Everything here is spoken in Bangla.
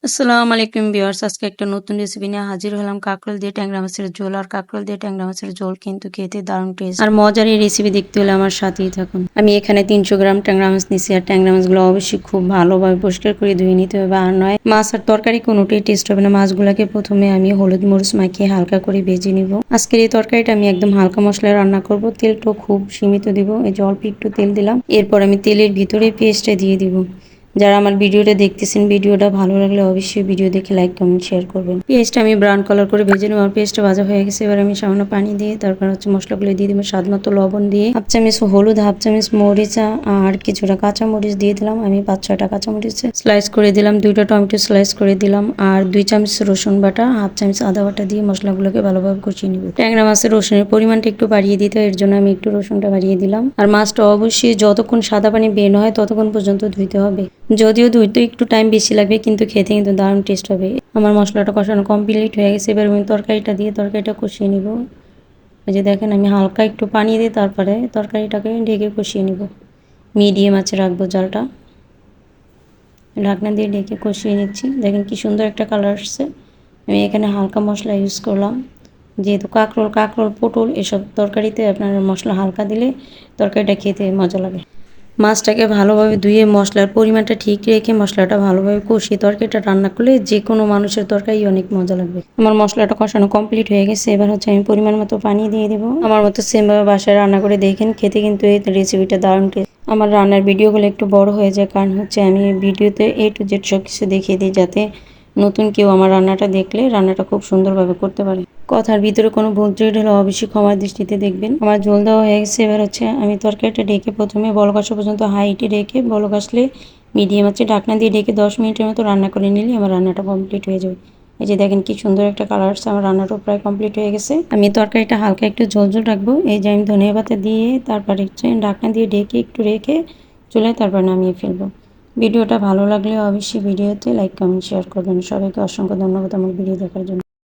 আসসালামু আলাইকুম ভিউয়ার্স, আজকে একটা নতুন রেসিপি নিয়ে হাজির হলাম। কাঁকরোল দিয়ে ট্যাংরা মাছের ঝোল। আর কাঁকরোল দিয়ে ট্যাংরা মাছের ঝোল কিন্তু খেতে দারুণ টেস্ট আর মজার। এই রেসিপি দেখতে হলে আমার সাথেই থাকুন। আমি এখানে 300 গ্রাম ট্যাংরা মাছ নিছি। আর ট্যাংরা মাছগুলো অবশ্যই খুব ভালোভাবে পরিষ্কার করে ধুয়ে নিতে হবে, আর নয় মাছ আর তরকারি কোনোটাই টেস্ট হবে না। মাছগুলোকে প্রথমে আমি হলুদ মরিচ মাখিয়ে হালকা করে ভেজে নিব। আজকের এই তরকারিটা আমি একদম হালকা মশলায় রান্না করব। তেলটা খুব সীমিত দিব, এই যে অল্প একটু তেল দিলাম। এরপর আমি তেলের ভিতরে পেস্টটা দিয়ে দিব। যারা আমার ভিডিওটা দেখতেছেন, ভিডিওটা ভালো লাগলে অবশ্যই ভিডিও দেখে লাইক কমেন্ট শেয়ার করবেন। পেঁয়াজটা আমি ব্রাউন কালার করে ভেজে নেব। আর পেঁয়াজটা ভাজা হয়ে গেছে। এবার আমি সামান্য পানি দিয়ে তারপর মশলাগুলো দিয়ে দিব। স্বাদ মতো লবণ দিয়ে, হাফ চামচ হলুদ, হাফ চামচ মরিচ আর কিছুটা কাঁচা মরিচ দিয়ে দিলাম। আমি 5-6টা কাঁচা মরিচ স্লাইস করে দিলাম, 2টা টমেটো স্লাইস করে দিলাম, আর 2 চামচ রসুন বাটা, হাফ চামচ আদা বাটা দিয়ে মশলাগুলোকে ভালোভাবে কষিয়ে নিব। ট্যাংরা মাছের রসুনের পরিমাণটা একটু বাড়িয়ে দিতে হয়, এর জন্য আমি একটু রসুনটা বাড়িয়ে দিলাম। আর মাছটা অবশ্যই যতক্ষণ সাদা পানি বের হয় ততক্ষণ পর্যন্ত ধুইতে হবে। যদিও ধুইতে একটু টাইম বেশি লাগবে, কিন্তু খেতে কিন্তু দারুণ টেস্ট হবে। আমার মশলাটা কষানো কমপ্লিট হয়ে গেছে। এবার আমি তরকারিটা দিয়ে তরকারিটা কষিয়ে নিব। এই যে দেখেন, আমি হালকা একটু পানি দিয়ে তারপরে তরকারিটাকে ঢেকে কষিয়ে নিব। মিডিয়াম আঁচে রাখবো জালটা। ঢাকনা দিয়ে ঢেকে কষিয়ে নিচ্ছি। দেখেন কি সুন্দর একটা কালার আসছে। আমি এখানে হালকা মশলা ইউজ করলাম, যেহেতু কাঁকরোল পটল এসব তরকারিতে আপনার মশলা হালকা দিলে তরকারিটা খেতে মজা লাগে। মাছটাকে ভালোভাবে ধুয়ে মশলার পরিমাণটা ঠিক রেখে মশলাটা ভালোভাবে কষিয়ে তরকারিটা রান্না করলে যে কোনো মানুষের তরকারি অনেক মজা লাগবে। আমার মশলাটা কষানো কমপ্লিট হয়ে গেছে। এবার আমি পরিমাণ মতো পানি দিয়ে দেবো। আমার মতো সেমভাবে বাসায় রান্না করে দেখেন, খেতে কিন্তু এই রেসিপিটা দারুণ টেস্ট। আমার রান্নার ভিডিওগুলো একটু বড় হয়ে যায়, কারণ আমি ভিডিওতে A to Z সব কিছু দেখিয়ে দিই, যাতে নতুন কেউ আমার রান্নাটা দেখলে রান্নাটা খুব সুন্দরভাবে করতে পারে। কথার ভিতরে কোনো ভুল ত্রুটি হলে অবশ্যই ক্ষমার দৃষ্টিতে দেখবেন। আমার ঝোল দেওয়া হয়ে গেছে। এবার আমি তরকারিটা ঢেকে প্রথমে বলক আসা পর্যন্ত হাইটে রেখে, বলক আসলে মিডিয়াম আছে ঢাকনা দিয়ে ঢেকে 10 মিনিটের মতো রান্না করে নিলে আমার রান্নাটা কমপ্লিট হয়ে যাবে। এই যে দেখেন কি সুন্দর একটা কালার আসছে। আমার রান্নাটাও প্রায় কমপ্লিট হয়ে গেছে। আমি তরকারিটা হালকা একটু ঝোল ঝোল রাখবো। এই যে আমি ধনিয়া পাতা দিয়ে তারপরে ঢাকনা দিয়ে ঢেকে একটু রেখে চুলায় তারপর নামিয়ে ফেলবো। ভিডিওটা ভালো লাগলে অবশ্যই ভিডিওতে লাইক কমেন্ট শেয়ার করবেন। সবাইকে অসংখ্য ধন্যবাদ আমার ভিডিও দেখার জন্য।